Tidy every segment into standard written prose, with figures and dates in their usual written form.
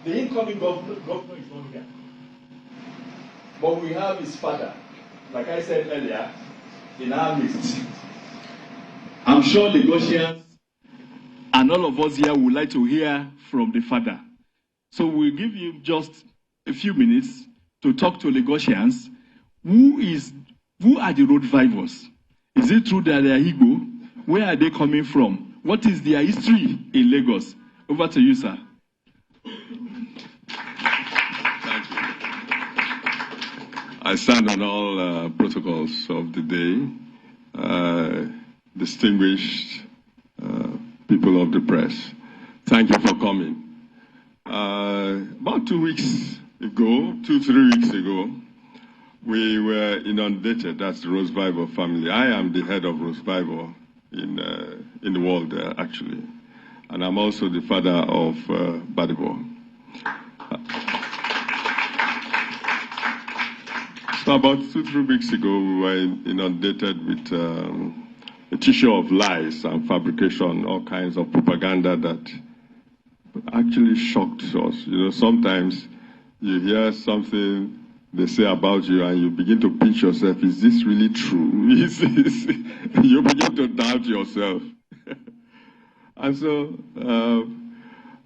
The incoming governor is not here. But we have his father, like I said earlier, in our midst. I'm sure Lagosians and all of us here would like to hear from the father. So we'll give you just a few minutes to talk to Lagosians. Who are the Rhodes-Vivours? Is it true that they are Igbo? Where are they coming from? What is their history in Lagos? Over to you, sir. Thank you. I stand on all protocols of the day. Distinguished people of the press, thank you for coming. About 2 weeks ago, 3 weeks ago, we were inundated. That's the Rhodes-Vivour family. I am the head of Rhodes-Vivour in the world, actually. And I'm also the father of Badebo. So about 2-3 weeks ago, we were inundated with a tissue of lies and fabrication, all kinds of propaganda that actually shocked us. You know, sometimes you hear something they say about you and you begin to pinch yourself. Is this really true? You begin to doubt yourself. And so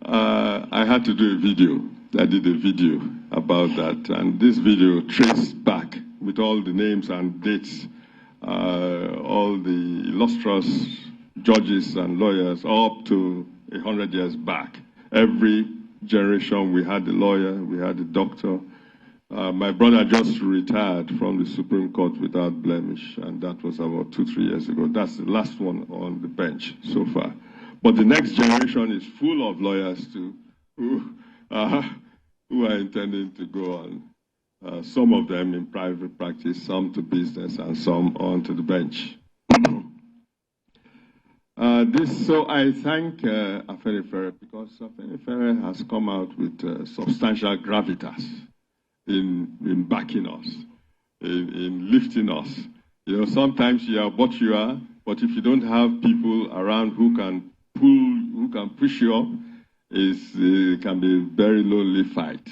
I had to do a video. I did a video about that. And this video traced back with all the names and dates, all the illustrious judges and lawyers up to 100 years back. Every generation we had a lawyer, we had a doctor. My brother just retired from the Supreme Court without blemish, and that was about 2-3 years ago. That's the last one on the bench so far. But the next generation is full of lawyers too, who are intending to go on. Some of them in private practice, some to business, and some onto the bench. So I thank Afenifere because Afenifere has come out with substantial gravitas in backing us, in lifting us. You know, sometimes you are what you are, but if you don't have people around who can push you up, it can be a very lonely fight.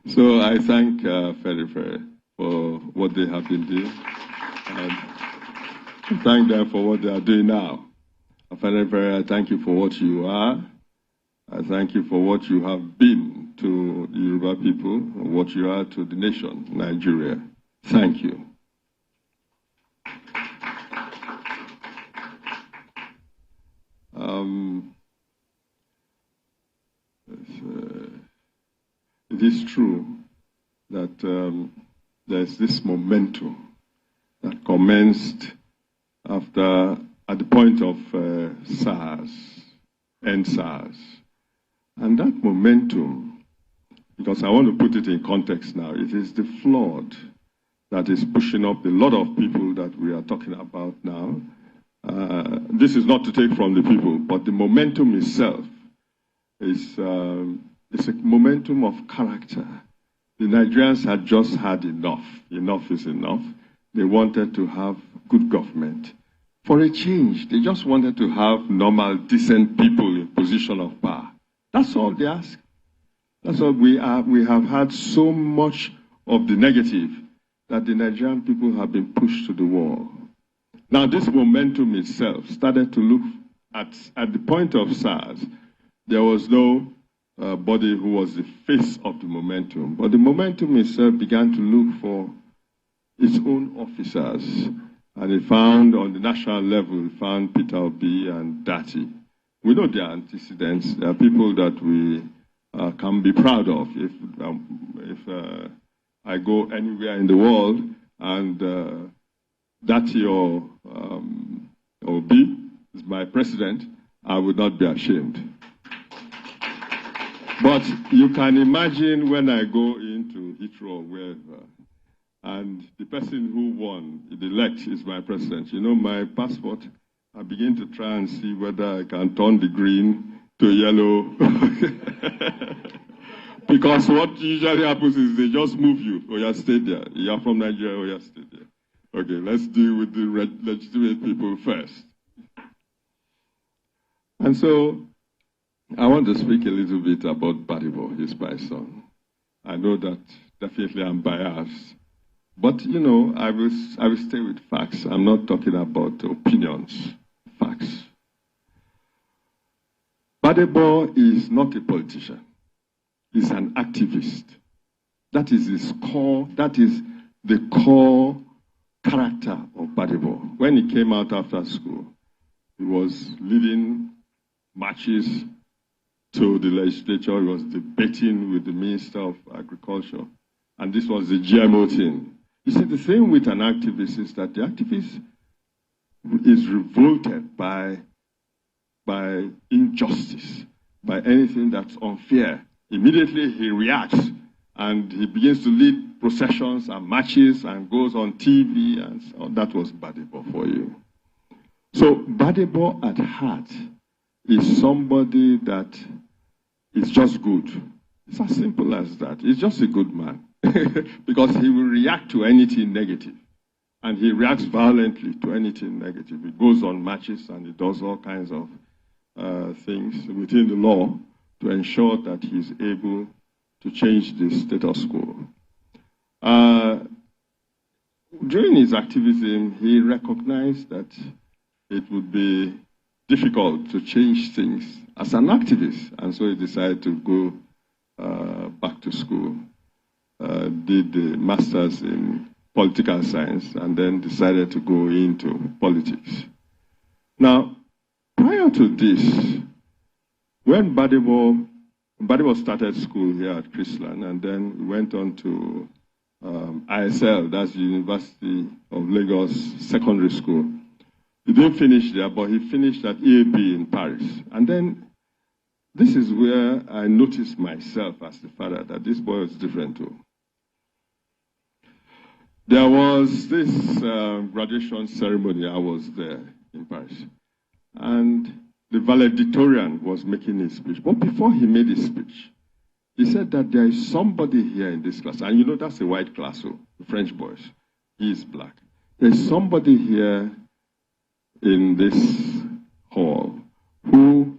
So I thank Afenifere for what they have been doing, and thank them for what they are doing now. Afenifere, I thank you for what you are. I thank you for what you have been to the Yoruba people and what you are to the nation, Nigeria. Thank you. It is true that there's this momentum that commenced at the point of SARS, NSARS. And that momentum, because I want to put it in context now, it is the flood that is pushing up a lot of people that we are talking about now. This is not to take from the people, but the momentum itself is it's a momentum of character. The Nigerians had just had enough. Enough is enough. They wanted to have good government. For a change, they just wanted to have normal, decent people in position of power. That's all they ask. That's all we are. We have had so much of the negative that the Nigerian people have been pushed to the wall. Now, this momentum itself started to look at the point of SARS. There was no body who was the face of the momentum, but the momentum itself began to look for its own officers. And it found on the national level, it found Peter Obi and Dati. We know their antecedents. They are people that we can be proud of. If I go anywhere in the world and Dati or Obi is my president, I would not be ashamed. But you can imagine when I go into Heathrow or wherever, and the person who won, the elect, is my president. You know, my passport, I begin to try and see whether I can turn the green to yellow. Because what usually happens is they just move you, or you stay there. You're from Nigeria, or you stay there. Okay, let's deal with the legitimate people first. And so, I want to speak a little bit about Badibo, his my son. I know that definitely I'm biased, but you know, I will stay with facts. I'm not talking about opinions, facts. Badibo is not a politician. He's an activist. That is his core, that is the core character of Badibo. When he came out after school, he was leading marches to the legislature. He was debating with the Minister of Agriculture. And this was the GMO thing. You see, the thing with an activist is that the activist is revolted by injustice, by anything that's unfair. Immediately he reacts and he begins to lead processions and marches and goes on TV, and so that was Badibo for you. So Badibo at heart is somebody that is just good. It's as simple as that. He's just a good man because he will react to anything negative, and he reacts violently to anything negative. He goes on marches and he does all kinds of things within the law to ensure that he's able to change the status quo. During his activism, he recognized that it would be difficult to change things as an activist, and so he decided to go back to school, did the master's in political science, and then decided to go into politics. Now, prior to this, when Badibo started school here at Chrisland, and then went on to ISL, that's the University of Lagos Secondary School. He didn't finish there, but he finished at EAB in Paris. And then this is where I noticed myself as the father that this boy was different too. There was this graduation ceremony. I was there in Paris. And the valedictorian was making his speech. But before he made his speech, he said that there is somebody here in this class. And you know, that's a white class, so the French boys. He is black. There's somebody here in this hall who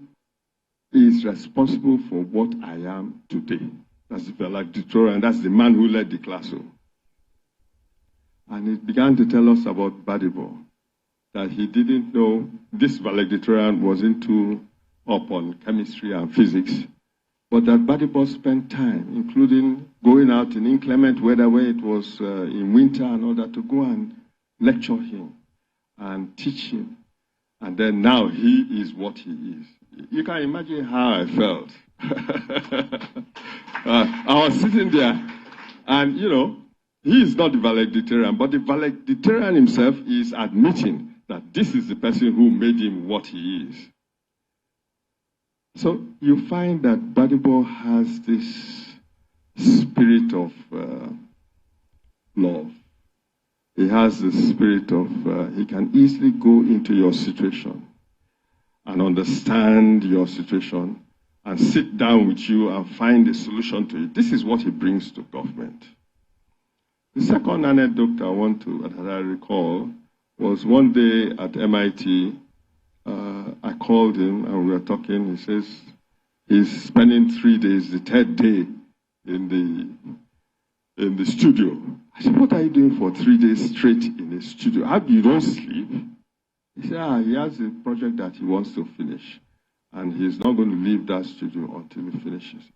is responsible for what I am today. That's the valedictorian. That's the man who led the class. And he began to tell us about Badibo, that he didn't know this valedictorian was into up on chemistry and physics, but that Badibo spent time, including going out in inclement weather where it was in winter and all that, to go and lecture him and teach him. And then now he is what he is. You can imagine how I felt. I was sitting there, and you know, he is not the valedictorian, but the valedictorian himself is admitting that this is the person who made him what he is. So you find that Badibo has this spirit of love. He has the spirit of, he can easily go into your situation and understand your situation and sit down with you and find a solution to it. This is what he brings to government. The second anecdote that I recall was one day at MIT. I called him and we were talking. He says he's spending 3 days, the third day in the studio. I said, what are you doing for 3 days straight in the studio? How you don't sleep? He said, he has a project that he wants to finish, and he's not going to leave that studio until he finishes it.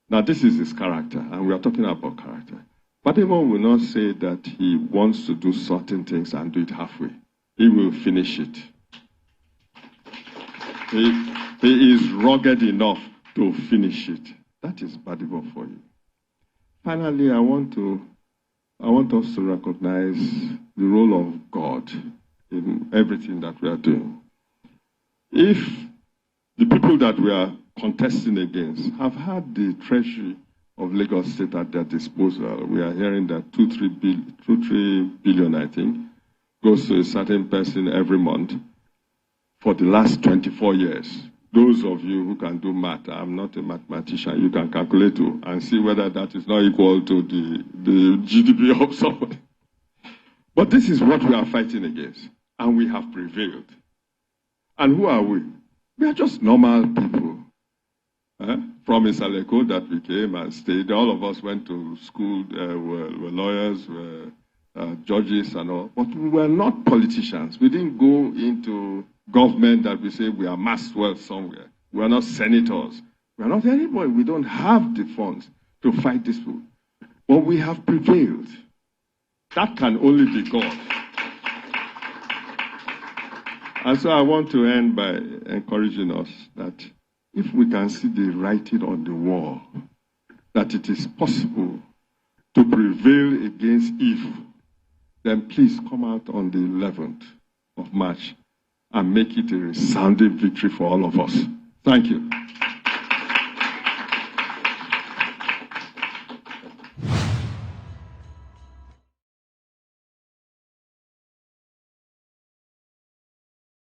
Now, this is his character, and we are talking about character. Badibo will not say that he wants to do certain things and do it halfway. He will finish it. He is rugged enough to finish it. That is Badibo for you. Finally, I want us to recognize the role of God in everything that we are doing. If the people that we are contesting against have had the treasury of Lagos State at their disposal, we are hearing that 2-3 billion, I think, goes to a certain person every month for the last 24 years. Those of you who can do math, I'm not a mathematician, you can calculate and see whether that is not equal to the GDP of somebody. But this is what we are fighting against, and we have prevailed. And who are we? We are just normal people. From Isaleko that we came and stayed. All of us went to school, were lawyers, were judges and all. But we were not politicians. We didn't go into government that we say we are Maxwell somewhere. We are not senators. We are not anybody. We don't have the funds to fight this war. But we have prevailed. That can only be God. And so I want to end by encouraging us that if we can see the writing on the wall, that it is possible to prevail against evil, then please come out on the 11th of March and make it a resounding victory for all of us. Thank you.